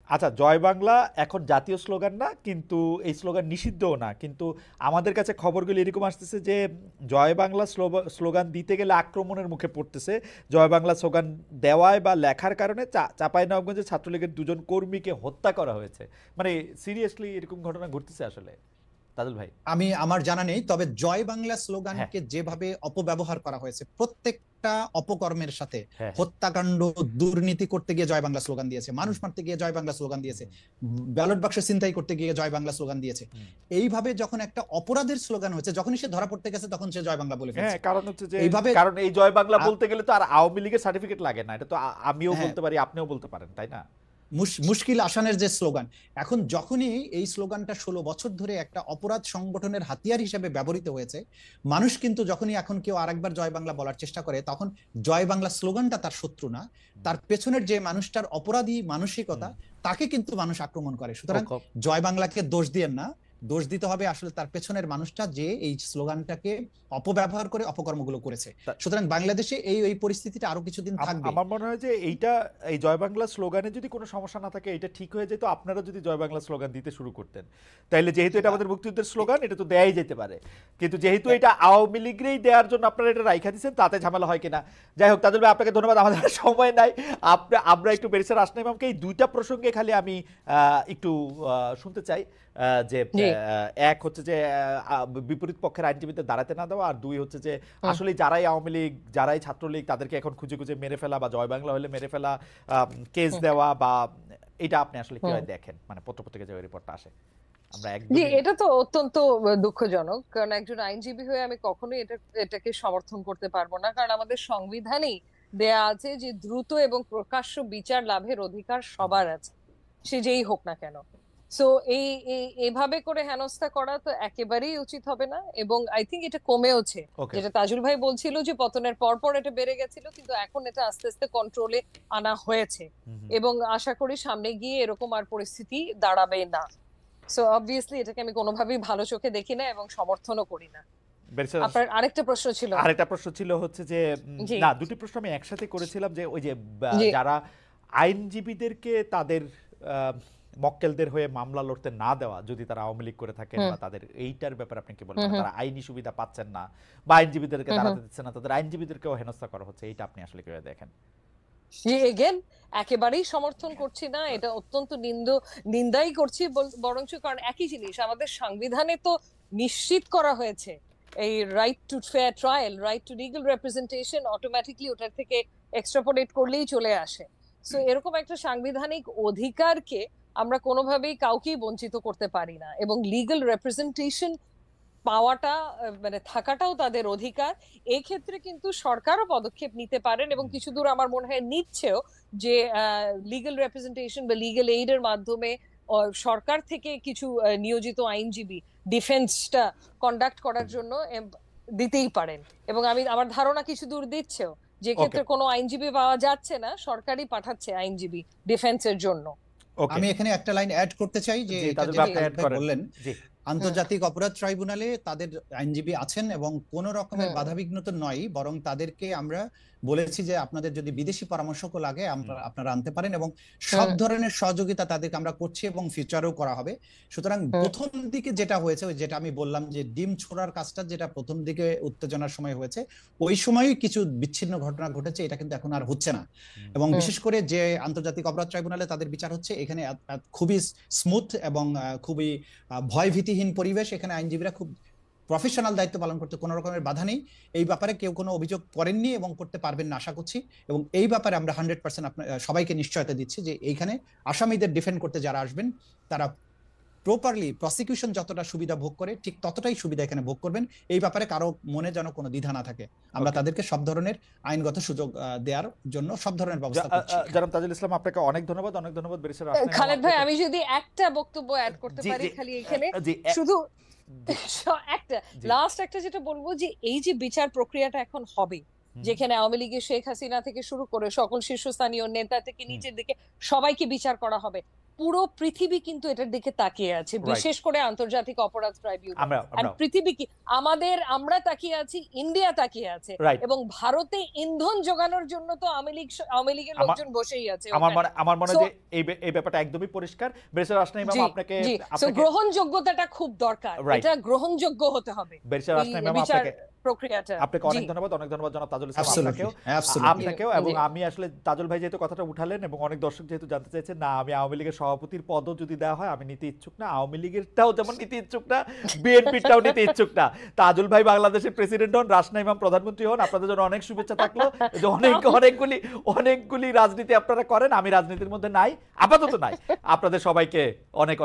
আচ্ছা, জয় বাংলা এখন জাতীয় স্লোগান না, কিন্তু এই স্লোগান নিষিদ্ধও না, কিন্তু আমাদের কাছে খবরগুলো এরকম আসতেছে যে জয় বাংলা স্লোগান দিতে গেলে আক্রমণের মুখে পড়তেছে। জয় বাংলা স্লোগান দেওয়ায় বা লেখার কারণে চাঁপাইনবাবগঞ্জে ছাত্রলীগের দুজন কর্মীকে হত্যা করা হয়েছে। মানে সিরিয়াসলি এরকম ঘটনা ঘটতেছে আসলে তাজুল ভাই? আমি আমার জানা নেই, তবে জয় বাংলা হ্যাঁ, স্লোগানকে যেভাবে অপব্যবহার করা হয়েছে, প্রত্যেকটা অপকর্মের সাথে, হ্যাঁ, হ্যাঁ। হত্যাকাণ্ড, দুর্নীতি করতে গিয়ে জয় বাংলা স্লোগান দিয়েছে, মানুষ হুম, মারতে গিয়ে জয় বাংলা স্লোগান হুম, দিয়েছে, হুম, ব্যালট বাক্স ছিনতাই করতে গিয়ে জয় বাংলা স্লোগান দিয়েছে। হুম। এইভাবে যখন একটা অপরাধের স্লোগান হচ্ছে, যখনই সে ধরা পড়তে গেছে তখন সে জয় বাংলা বলে হ্যাঁ, ফেলছে। কারণ হচ্ছে যে এইভাবে কারণ এই জয় বাংলা আ- বলতে গেলে তো আর আওয়ামী লীগের সার্টিফিকেট লাগে না। এটা তো আমিও হ্যাঁ, বলতে পারি, আপনিও বলতে পারেন, তাই না? মুশকিল আসানের যে স্লোগান, এখন যখনই এই স্লোগানটা 16 বছর ধরে একটা অপরাধ সংগঠনের হাতিয়ার হিসেবে ব্যবহৃত হয়েছে, মানুষ কিন্তু যখনই এখন কেউ আরেকবার জয় বাংলা বলার চেষ্টা করে, তখন জয় বাংলা স্লোগানটা তার শত্রু না, হুম, তার পেছনের যে মানুষটার অপরাধী হুম। মানসিকতা, তাকে কিন্তু মানুষ আক্রমণ করে। সুতরাং ও, জয় বাংলাকে দোষ দিয়েন না, দোষ দিতে হবে আসলে তার পেছনের মানুষটা, যে এই স্লোগানটাকে অপব্যবহার করে অপকর্মগুলো করেছে। তা- সুতরাং বাংলাদেশে এই পরিস্থিতিটা আরো কিছুদিন থাকবে। আমার মনে হয় যে এইটা, এই জয় বাংলা স্লোগানে যদি কোনো সমস্যা না থাকে, এটা ঠিক হয়ে যেত আপনারা যদি জয় বাংলা স্লোগান দিতে শুরু করতেন। তাইলে যেহেতু এটা আমাদের মুক্তিযুদ্ধের স্লোগান, এটা তো দেয়াই যেতে পারে। কিন্তু যেহেতু এটা আওয়ামী লীগেরই দেওয়ার জন্য আপনারা এটা রাইখা দিচ্ছেন, তাতে ঝামেলা হয় কিনা। যাই হোক, তাদের আপনাকে ধন্যবাদ। আমাদের আর সময় নাই। আমরা একটু ব্যারিস্টার আসনা ইমামকে এই দুইটা প্রসঙ্গে খালি আমি একটু শুনতে চাই। যে জি। এক হচ্ছে যে বিপরীত পক্ষের আইনজীবীদের দাঁড়াতে না দেওয়া, আর দুই হচ্ছে যে হুম। আসলে যারাই আওয়ামী লীগ, যারাই ছাত্রলীগ, তাদেরকে এখন খুঁজে খুঁজে মেরে ফেলা বা জয় বাংলা হলে মেরে ফেলা, কেস হুম। দেওয়া, বা এটা আপনি আসলে হুম। কিভাবে দেখেন, মানে পত্রপত্রিকা যে রিপোর্টটা আসে? আমরা জি, একদমই এটা তো অত্যন্ত দুঃখজনক, কারণ একজন আইনজীবী হয়ে আমি কখনোই এটাকে সমর্থন করতে পারবো না, কারণ আমাদের সংবিধানেই দেয়া আছে যে দ্রুত এবং প্রকাশ্য বিচার লাভের অধিকার সবার আছে, সে যেই হোক না কেন। সো এই এভাবে করে হেনস্থা করা তো একেবারেই উচিত হবে না, এবং আই থিঙ্ক এটা কমেওছে। ওকে। যেটা তাজুল ভাই বলছিল যে পতনের পর পর এটা বেড়ে গেছিল, কিন্তু এখন এটা আস্তে আস্তে কন্ট্রোলে আনা হয়েছে, এবং আশা করি সামনে গিয়ে এরকম আর পরিস্থিতি দাঁড়াবে না। সো অবভিয়াসলি এটাকে আমি কোনোভাবেই ভালো চোখে দেখি না এবং সমর্থনও করি না। আপনার আরেকটা প্রশ্ন ছিল? আরেকটা প্রশ্ন ছিল হচ্ছে যে জি। না, দুটি প্রশ্ন আমি একসাথে করেছিলাম, যে ওই যে জি। যারা আইনজীবীদেরকে তাদের আহ, মক্কেলদের হয়ে মামলা লড়তে না দেওয়া, যদি তারা আওয়ামী লীগ করে থাকেন, হুম। বা তাদের এইটার ব্যাপারে আপনি কি বলেন? হুম। মানে হুম। তারা আইনি সুবিধা পাচ্ছেন না বা আইনজীবীদেরকে হুম। হুম। দাঁড়াতে দিচ্ছে না, তাদের আইনজীবীদেরকেও হেনস্থা করা হচ্ছে, এইটা আপনি আসলে কিভাবে দেখেন? জি, এগেন একেবারেই সমর্থন করছি না, এটা অত্যন্ত নিন্দাই করছি, বরঞ্চ কারণ একই জিনিস আমাদের সংবিধানে তো নিশ্চিত করা হয়েছে, এই right two fair trial, right two legal representation automatically ওটার থেকে এক্সট্রাপোলেট করলেই চলে আসে। সো এরকম একটা সাংবিধানিক অধিকারকে আমরা কোনোভাবেই কাউকেই বঞ্চিত করতে পারি না, এবং লিগ্যাল রিপ্রেজেন্টেশন পাওয়াটা মানে থাকাটাও তাদের অধিকার। এই ক্ষেত্রে কিন্তু সরকারও পদক্ষেপ নিতে পারেন, এবং কিছু দূর আমার মনে হয় নিচ্ছেও, যে লিগ্যাল রিপ্রেজেন্টেশন বা লিগ্যাল এইড এর মাধ্যমে সরকার থেকে কিছু নিয়োজিত আইনজীবী ডিফেন্সটা কন্ডাক্ট করার জন্য দিতেই পারেন। এবং আমার ধারণা কিছু দূর দিচ্ছেও, যে ওকে, ক্ষেত্রে কোনো আইনজীবী পাওয়া যাচ্ছে না, সরকারই পাঠাচ্ছে আইনজীবী ডিফেন্সের জন্য। ওকে। আমি এখানে একটা লাইন অ্যাড করতে চাই, যে জি, এটা তাদের যেটা আপনি খালিদ অ্যাড ভাই করেন। বললেন, জি। হুম। আন্তর্জাতিক অপরাধ ট্রাইব্যুনালে তাদের আইনজীবী আছেন এবং কোন রকমের হুম। বাধাবিঘ্ন তো নয়, বরং তাদেরকে আমরা বলেছি যে আপনাদের যদি বিদেশি পরামর্শকও লাগে আপনারা আনতে পারেন, এবং সব হুম। ধরনের সহযোগিতা তাদেরকে আমরা করছি এবং ফিউচারেও করা হবে। সুতরাং হুম। প্রথম দিকে যেটা হয়েছে, ওই যেটা আমি বললাম যে ডিম ছোড়ার কাজটা যেটা প্রথম দিকে উত্তেজনার সময় হয়েছে, ওই সময়ই কিছু বিচ্ছিন্ন ঘটনা ঘটেছে, এটা কিন্তু এখন আর হচ্ছে না। এবং হুম। বিশেষ করে যে আন্তর্জাতিক অপরাধ ট্রাইব্যুনালে তাদের বিচার হচ্ছে, এখানে খুবই স্মুথ এবং খুবই ভয়ভীতিহীন পরিবেশ, এখানে আইনজীবীরা খুব প্রফেশনাল দায়িত্ব পালন করতে কোনো রকমের বাধা নেই। এই ব্যাপারে কেউ কোনো অভিযোগ করেননি এবং করতে পারবেন না আশা করছি। এবং এই ব্যাপারে আমরা 100% সবাইকে নিশ্চয়তা দিচ্ছি যে এইখানে আসামিদের ডিফেন্ড করতে যারা আসবেন, তারা প্রপারলি প্রসিকিউশন যতটা সুবিধা ভোগ করে ঠিক ততটাই সুবিধা এখানে ভোগ করবেন। এই ব্যাপারে কারো মনে যেন কোনো দ্বিধা না থাকে। আমরা ওকে। তাদেরকে সব ধরনের আইনগত সুযোগ দেওয়ার জন্য সব ধরনের ব্যবস্থা করছি। জনাব তাজুল ইসলাম, আপনাকে অনেক ধন্যবাদ, অনেক ধন্যবাদ। ব্যারিস্টার আসনা ইমাম, খালেদ ভাই, আপনাকে। আমি যদি একটা বক্তব্য অ্যাড করতে জি, পারি জি, খালি এখানে, জি, শুধু জি, একটা জি। লাস্ট একটা যেটা বলবো, যে এই যে বিচার প্রক্রিয়াটা এখন হবে, হুম, যেখানে আওয়ামী লীগের শেখ হাসিনা থেকে শুরু করে সকল শীর্ষস্থানীয় নেতা থেকে হুম, নিচের দিকে সবাইকে বিচার করা হবে, পুরো পৃথিবী কিন্তু এটার দিকে তাকিয়ে আছে, বিশেষ করে আন্তর্জাতিক অপরাধ ট্রাইব্যুনাল। আর পৃথিবী কি আমরা তাকিয়ে আছি, ইন্ডিয়া তাকিয়ে আছে, এবং ভারতে ইন্ধন যোগানোর জন্য তো আওয়ামী লীগের লোকজন বসেই আছে। আমার মনে হয় যে এই ব্যাপারটা একদমই পরিষ্কার। ব্যারিস্টার রাসনা ইমাম, আপনাকে গ্রহণযোগ্যতাটা খুব দরকার, এটা গ্রহণযোগ্য হতে হবে ব্যারিস্টার রাসনা ইমাম, প্রক্রিয়াটা। আপনাকে অনেক ধন্যবাদ জনাব তাজুল ইসলাম, আপনাকেও। এবং আমি আসলে তাজুল ভাই যেহেতু কথাটা উঠালেন এবং অনেক দর্শক যেহেতু জানতে চাইছেন, না আমি আওয়ামী লীগের সভাপতির পদও যদি দেওয়া হয় আমি নিতে ইচ্ছুক না, আওয়ামী লীগেরটাও যেমন নিতে ইচ্ছুক না, বিএনপিটাও নিতে ইচ্ছুক না। তাজুল ভাই বাংলাদেশের প্রেসিডেন্ট হন, রাসনা ইমাম প্রধানমন্ত্রী হন, আপনাদের জন্য অনেক শুভেচ্ছা থাকলো। অনেকগুলি রাজনীতি আপনারা করেন, আমি রাজনীতির মধ্যে নাই, আপাতত নাই। আপনাদের সবাইকে অনেক